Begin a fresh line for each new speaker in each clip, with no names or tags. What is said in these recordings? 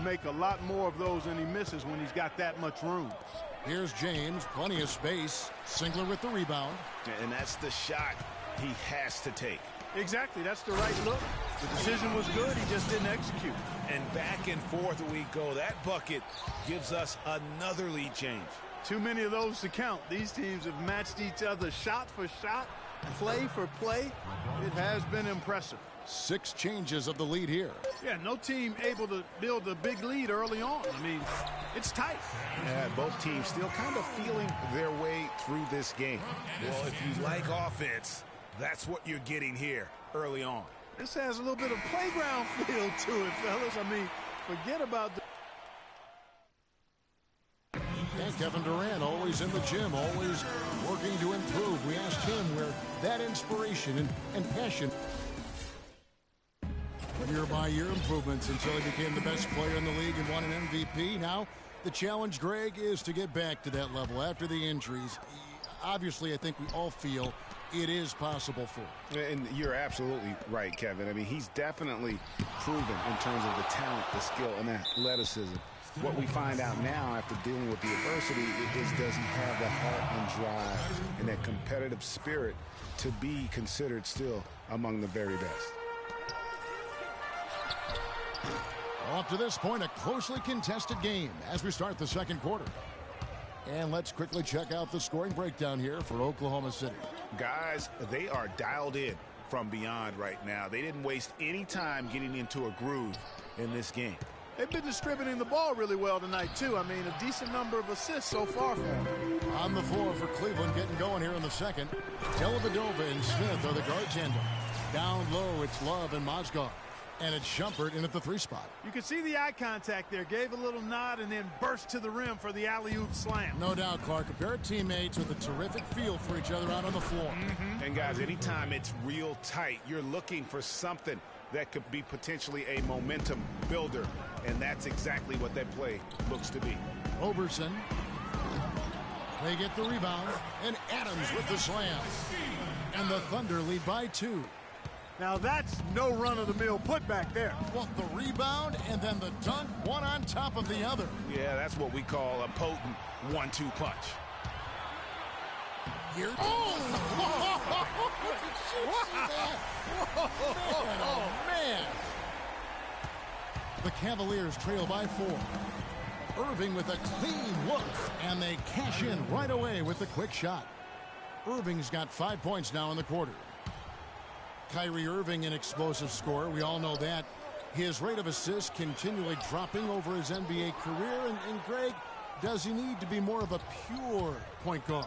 make a lot more of those than he misses when he's got that much room.
Here's James, plenty of space. Singler with the rebound.
And that's the shot he has to take.
Exactly, that's the right look. The decision was good, he just didn't execute.
And back and forth we go. That bucket gives us another lead change.
Too many of those to count. These teams have matched each other shot for shot, play for play. It has been impressive.
6 changes of the lead here.
Yeah, no team able to build a big lead early on. I mean, it's tight.
Yeah, both teams still kind of feeling their way through this game. Well, if you like offense, that's what you're getting here early on.
This has a little bit of playground feel to it, fellas. I mean, forget about the...
And Kevin Durant, always in the gym, always working to improve. We asked him where that inspiration and passion... Year-by-year improvements until he became the best player in the league and won an MVP. Now, the challenge, Greg, is to get back to that level after the injuries. Obviously, I think we all feel it is possible for him.
And you're absolutely right, Kevin. I mean, he's definitely proven in terms of the talent, the skill, and athleticism. What we find out now after dealing with the adversity is does he have the heart and drive and that competitive spirit to be considered still among the very best.
Well, up to this point, a closely contested game as we start the second quarter. And let's quickly check out the scoring breakdown here for Oklahoma City.
Guys, they are dialed in from beyond right now. They didn't waste any time getting into a groove in this game.
They've been distributing the ball really well tonight, too. I mean, a decent number of assists so far for them.
On the floor for Cleveland, getting going here in the second. Dellavedova and Smith are the guard tandem. Down low, it's Love and Mozgov. And it's Shumpert in at the 3 spot.
You can see the eye contact there. Gave a little nod and then burst to the rim for the alley-oop slam.
No doubt, Clark. A pair of teammates with a terrific feel for each other out on the floor.
And, guys, anytime it's real tight, you're looking for something that could be potentially a momentum builder. And that's exactly what that play looks to be.
Roberson. They get the rebound. And Adams with the slam. And the Thunder lead by 2.
Now that's no run-of-the-mill putback there.
Well, the rebound and then the dunk, one on top of the other.
Yeah, that's what we call a potent 1-2 punch.
Here. Oh! Oh, man. The Cavaliers trail by 4. Irving with a clean look, and they cash in right away with the quick shot. Irving's got 5 points now in the quarter. Kyrie Irving, an explosive scorer. We all know that. His rate of assists continually dropping over his NBA career. And Greg, does he need to be more of a pure point guard?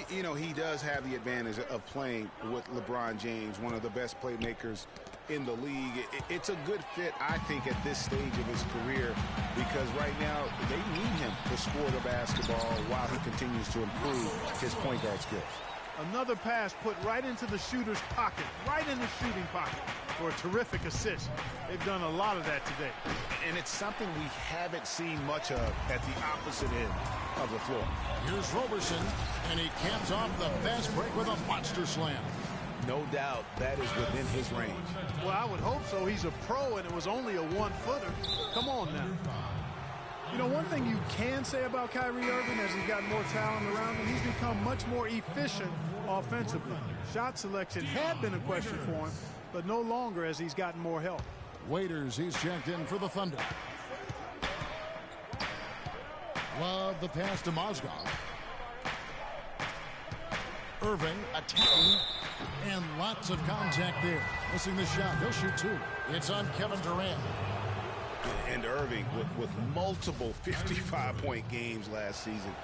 You know, he does have the advantage of playing with LeBron James, one of the best playmakers in the league. It's a good fit, I think, at this stage of his career because right now they need him to score the basketball while he continues to improve his point guard skills.
Another pass put right into the shooter's pocket, right in the shooting pocket for a terrific assist. They've done a lot of that today.
And it's something we haven't seen much of at the opposite end of the floor.
Here's Roberson, and he caps off the fast break with a monster slam.
No doubt that is within his range.
Well, I would hope so. He's a pro, and it was only a 1-footer. Come on now. You know, one thing you can say about Kyrie Irving as he's got more talent around him, he's become much more efficient offensively. Shot selection had been a question for him, but no longer as he's gotten more help.
Waiters, he's checked in for the Thunder. Love the pass to Mozgov. Irving attacking, and lots of contact there. Missing the shot. He'll shoot 2. It's on Kevin Durant.
And Irving with multiple 55-point games last season.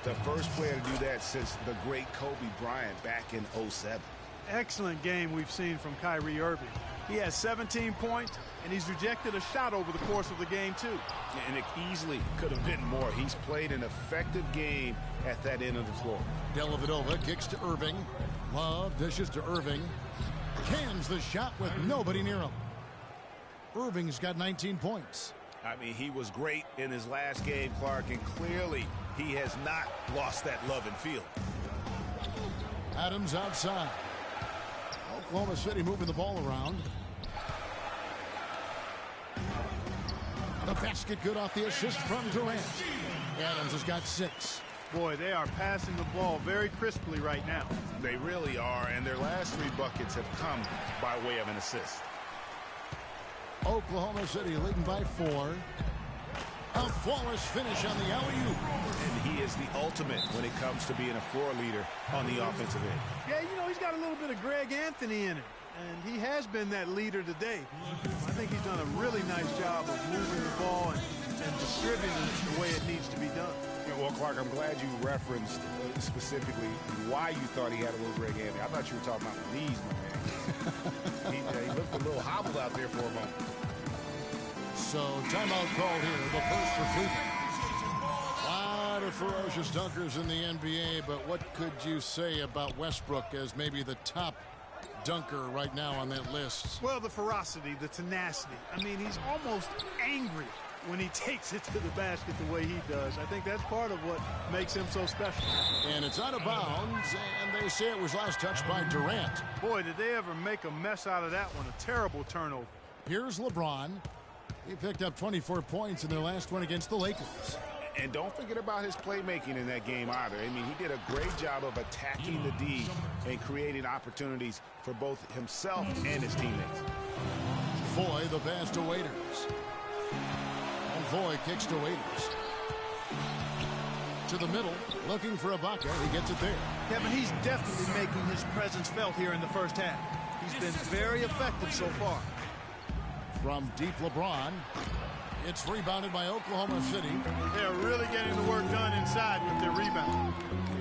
The first player to do that since the great Kobe Bryant back in '07.
Excellent game we've seen from Kyrie Irving. He has 17 points, and he's rejected a shot over the course of the game, too.
And it easily could have been more. He's played an effective game at that end of the floor.
Dellavedova kicks to Irving. Love dishes to Irving. Cans the shot with nobody near him. Irving's got 19 points.
I mean, he was great in his last game, Clark, and clearly he has not lost that love and feel.
Adams outside. Oklahoma City moving the ball around. The basket good off the assist from Durant. Adams has got 6.
Boy, they are passing the ball very crisply right now.
They really are, and their last 3 buckets have come by way of an assist.
Oklahoma City leading by 4. A flawless finish on the alley-oop.
And he is the ultimate when it comes to being a floor leader on the offensive end.
Yeah, you know, he's got a little bit of Greg Anthony in it, and he has been that leader today. I think he's done a really nice job of moving the ball and distributing it the way it needs to be done.
Well, Clark, I'm glad you referenced specifically why you thought he had a little Greg Anthony. I thought you were talking about the knees, my man. he looked a little hobbled out there for a moment.
So, timeout called here, the first for Cleveland. A lot of ferocious dunkers in the NBA, but what could you say about Westbrook as maybe the top dunker right now on that list?
Well, the ferocity, the tenacity. I mean, he's almost angry when he takes it to the basket the way he does. I think that's part of what makes him so special.
And it's out of bounds, and they say it was last touched by Durant.
Boy, did they ever make a mess out of that one. A terrible turnover.
Here's LeBron. He picked up 24 points in their last one against the Lakers.
And don't forget about his playmaking in that game either. I mean, he did a great job of attacking the D and creating opportunities for both himself and his teammates.
Foy, the pass to Waiters. And Foy kicks to Waiters. To the middle, looking for Ibaka. He gets it there.
Kevin, he's definitely making his presence felt here in the first half. He's been very effective so far.
From deep LeBron. It's rebounded by Oklahoma City.
They're really getting the work done inside with their rebound.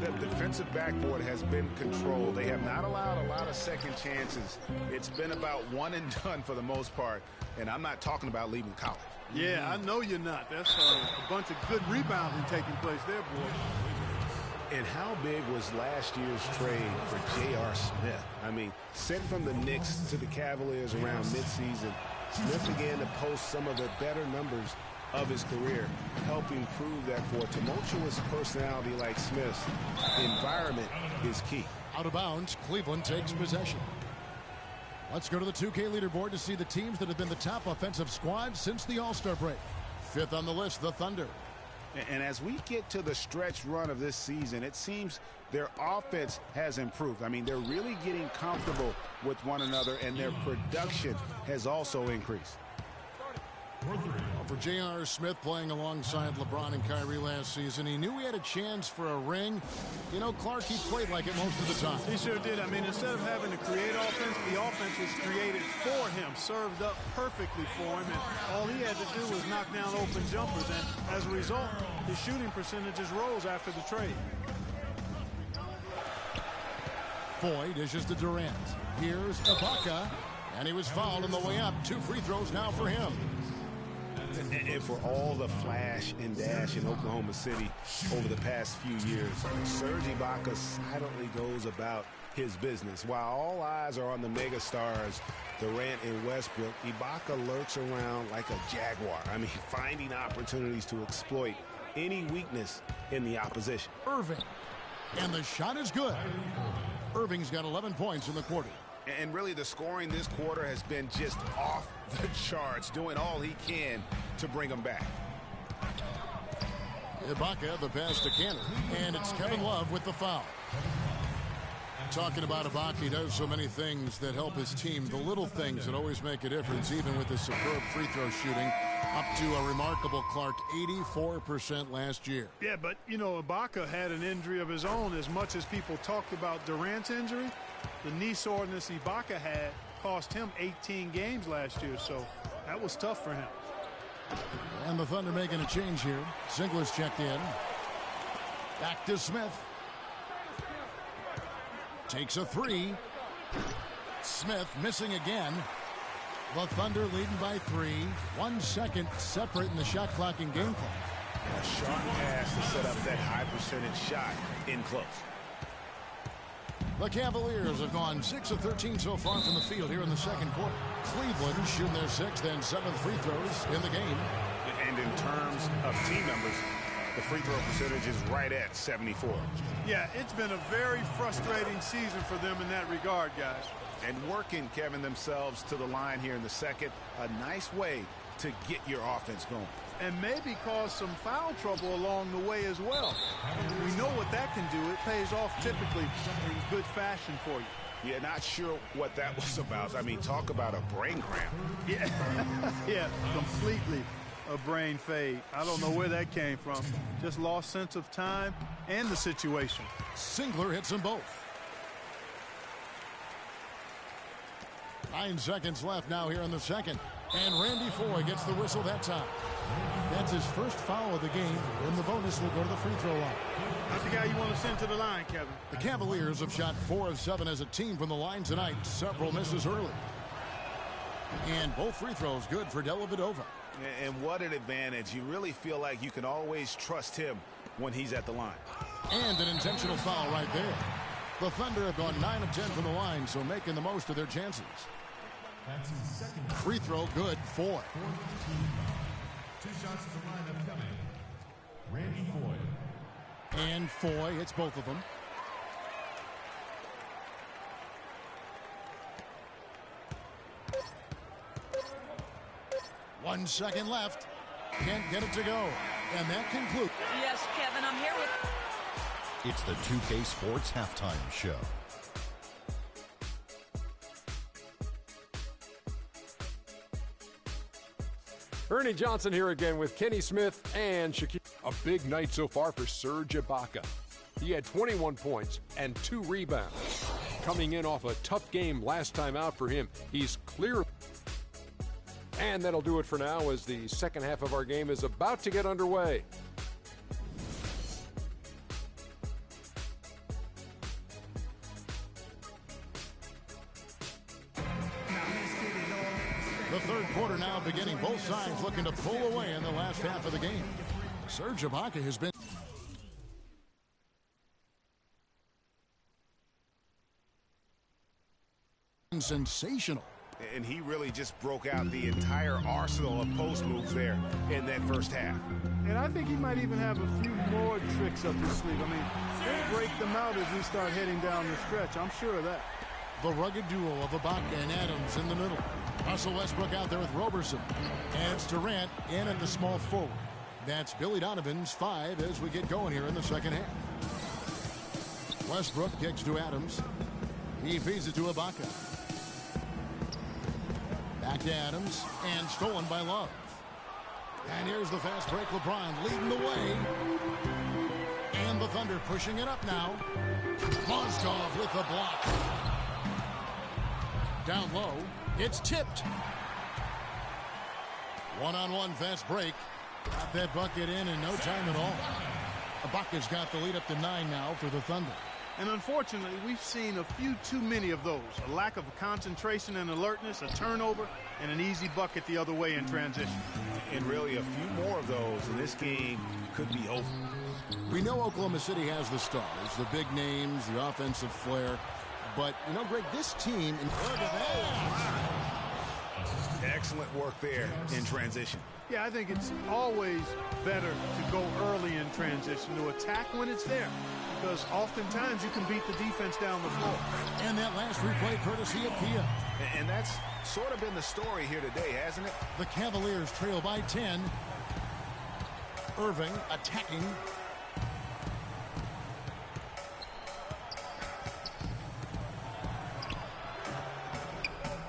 The defensive backboard has been controlled. They have not allowed a lot of second chances. It's been about one and done for the most part. And I'm not talking about leaving college.
Yeah, I know you're not. That's a bunch of good rebounding taking place there, boy.
And how big was last year's trade for J.R. Smith? I mean, sent from the Knicks to the Cavaliers around midseason, Smith began to post some of the better numbers of his career, helping prove that for a tumultuous personality like Smith's, environment is key.
Out of bounds, Cleveland takes possession. Let's go to the 2K leaderboard to see the teams that have been the top offensive squad since the All-Star break. 5th on the list, the Thunder.
And as we get to the stretch run of this season, it seems their offense has improved. I mean, they're really getting comfortable with one another, and their production has also increased.
For J.R. Smith playing alongside LeBron and Kyrie last season, he knew he had a chance for a ring. You know, Clark, he played like it most of the time.
He sure did. I mean, instead of having to create offense, the offense was created for him, served up perfectly for him, and all he had to do was knock down open jumpers, and as a result, his shooting percentages rose after the trade.
Foy dishes to Durant. Here's Ibaka, and he was fouled on the way up. 2 free throws now for him.
And for all the flash and dash in Oklahoma City over the past few years, Serge Ibaka silently goes about his business. While all eyes are on the megastars, Durant and Westbrook, Ibaka lurks around like a jaguar. I mean, finding opportunities to exploit any weakness in the opposition.
Irving, and the shot is good. Irving's got 11 points in the quarter.
And really, the scoring this quarter has been just off the charts, doing all he can to bring them back.
Ibaka, the pass to Cannon, and it's Kevin Love with the foul. Talking about Ibaka, he does so many things that help his team, the little things that always make a difference, even with his superb free throw shooting, up to a remarkable, Clark, 84% last year.
Yeah, but, you know, Ibaka had an injury of his own. As much as people talked about Durant's injury, the knee soreness Ibaka had cost him 18 games last year, so that was tough for him.
And the Thunder making a change here. Ziegler's checked in. Back to Smith. Takes a 3. Smith missing again. The Thunder leading by 3. 1 second separate in the shot clock and game clock.
A sharp pass to set up that high percentage shot in close.
The Cavaliers have gone 6 of 13 so far from the field here in the second quarter. Cleveland shooting their 6th and 7th free throws in the game.
And in terms of team numbers, the free throw percentage is right at 74.
Yeah, it's been a very frustrating season for them in that regard, guys.
And working, Kevin, themselves to the line here in the second. A nice way to get your offense going.
And maybe cause some foul trouble along the way as well. We know what that can do. It pays off typically in good fashion for you.
Yeah, not sure what that was about. I mean, talk about a brain cramp.
Yeah, yeah, completely a brain fade. I don't know where that came from. Just lost sense of time and the situation.
Singler hits them both. 9 seconds left now here in the second. And Randy Foye gets the whistle that time. That's his first foul of the game, and the bonus will go to the free throw line.
That's the guy you want to send to the line, Kevin.
The Cavaliers have shot 4 of 7 as a team from the line tonight. Several misses early. And both free throws good for Dellavedova.
And what an advantage. You really feel like you can always trust him when he's at the line.
And an intentional foul right there. The Thunder have gone 9 of 10 from the line, so making the most of their chances. Free throw good, Foye.
2 shots at the line upcoming. Randy Foye.
And Foye hits both of them. One second left. Can't get it to go. And that concludes.
Yes, Kevin, I'm here with...
It's the 2K Sports Halftime Show.
Ernie Johnson here again with Kenny Smith and Shaquille. A big night so far for Serge Ibaka. He had 21 points and 2 rebounds. Coming in off a tough game last time out for him, he's clear. And that'll do it for now as the second half of our game is about to get underway.
The third quarter now beginning. Both sides looking to pull away in the last half of the game. Serge Ibaka has been sensational.
And he really just broke out the entire arsenal of post moves there in that first half.
And I think he might even have a few more tricks up his sleeve. I mean, he'll break them out as we start heading down the stretch. I'm sure of that.
The rugged duo of Ibaka and Adams in the middle. Russell Westbrook out there with Roberson. And it's Durant in at the small forward. That's Billy Donovan's 5 as we get going here in the second half. Westbrook kicks to Adams. He feeds it to Ibaka. Back to Adams, and stolen by Love. And here's the fast break. LeBron leading the way. And the Thunder pushing it up now. Mozgov with the block. Down low, it's tipped. One-on-one fast break. Got that bucket in no time at all. Ibaka's got the lead up to 9 now for the Thunder.
And unfortunately, we've seen a few too many of those. A lack of concentration and alertness, a turnover, and an easy bucket the other way in transition.
And really a few more of those, and this game could be over.
We know Oklahoma City has the stars, the big names, the offensive flair. But, you know, Greg, this team...
Excellent work there in transition.
Yeah, I think it's always better to go early in transition, to attack when it's there. Because oftentimes you can beat the defense down the floor.
And that last replay courtesy of Kia.
And that's sort of been the story here today, hasn't it?
The Cavaliers trail by 10. Irving attacking.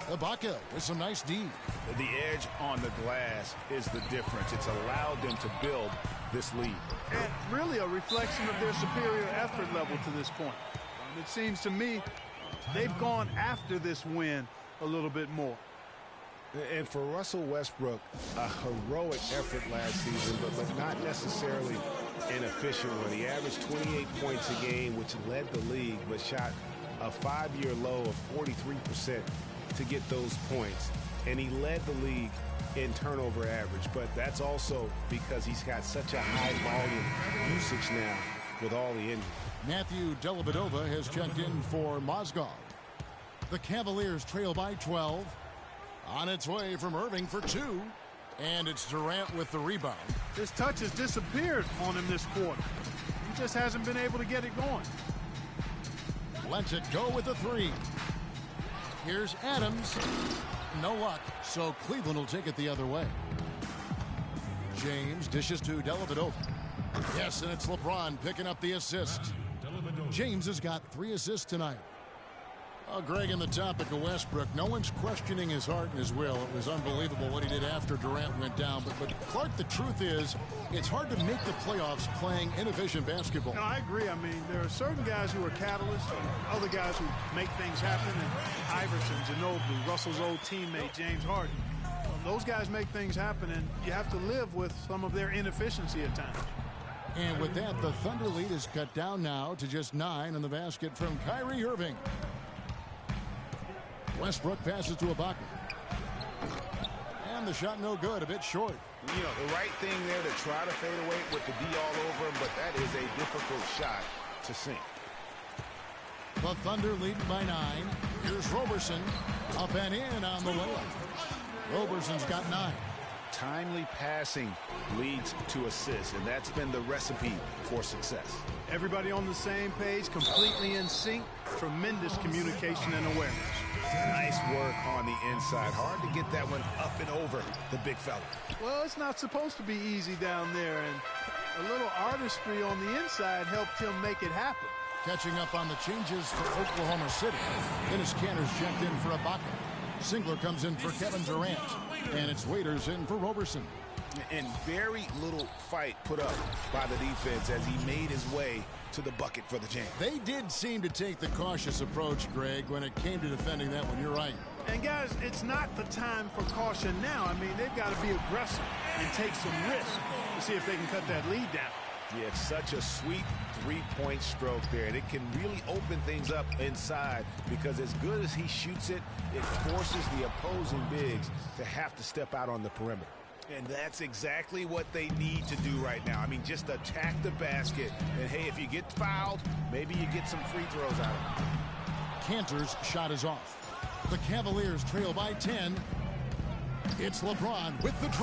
Ibaka with some nice D.
The edge on the glass is the difference. It's allowed them to build this lead.
And really a reflection of their superior effort level to this point. It seems to me they've gone after this win a little bit more.
And for Russell Westbrook, a heroic effort last season, but not necessarily an efficient one. He averaged 28 points a game, which led the league, but shot a 5-year low of 43% to get those points. And he led the league in turnover average, but that's also because he's got such a high volume usage now with all the injuries.
Matthew Dellavedova has checked in for Mozgov. The Cavaliers trail by 12. On its way from Irving for 2. And it's Durant with the rebound.
His touch has disappeared on him this quarter. He just hasn't been able to get it going.
Lets it go with the 3. Here's Adams. No luck, so Cleveland will take it the other way. James dishes to Dellavedova. Yes, and it's LeBron picking up the assist. James has got 3 assists tonight. Greg, on the topic of Westbrook, no one's questioning his heart and his will. It was unbelievable what he did after Durant went down. But Clark, the truth is, it's hard to make the playoffs playing inefficient basketball.
No, I agree. I mean, there are certain guys who are catalysts and other guys who make things happen. And Iverson, Ginobili, Russell's old teammate, James Harden. Those guys make things happen, and you have to live with some of their inefficiency at times.
And with that, the Thunder lead is cut down now to just 9 in the basket from Kyrie Irving. Westbrook passes to Ibaka. And the shot no good, a bit short.
You know, the right thing there to try to fade away with the D all over him, but that is a difficult shot to sink.
The Thunder leading by 9. Here's Roberson. Up and in on the layup. Roberson's got 9.
Timely passing leads to assists, and that's been the recipe for success.
Everybody on the same page, completely in sync. Tremendous communication and awareness.
Nice work on the inside. Hard to get that one up and over the big fella.
Well, it's not supposed to be easy down there, and a little artistry on the inside helped him make it happen.
Catching up on the changes for Oklahoma City. Dennis Cantor's checked in for Ibaka. Singler comes in for Kevin Durant. And it's Waiters in for Roberson.
And very little fight put up by the defense as he made his way to the bucket for the jam.
They did seem to take the cautious approach, Greg, when it came to defending that one. You're right.
And guys, it's not the time for caution now. I mean, they've got to be aggressive and take some risks to see if they can cut that lead down.
Yeah, it's such a sweet three-point stroke there, and it can really open things up inside because as good as he shoots it, it forces the opposing bigs to have to step out on the perimeter. And that's exactly what they need to do right now. I mean, just attack the basket. And, hey, if you get fouled, maybe you get some free throws out of it.
Cantor's shot is off. The Cavaliers trail by 10. It's LeBron with the draw.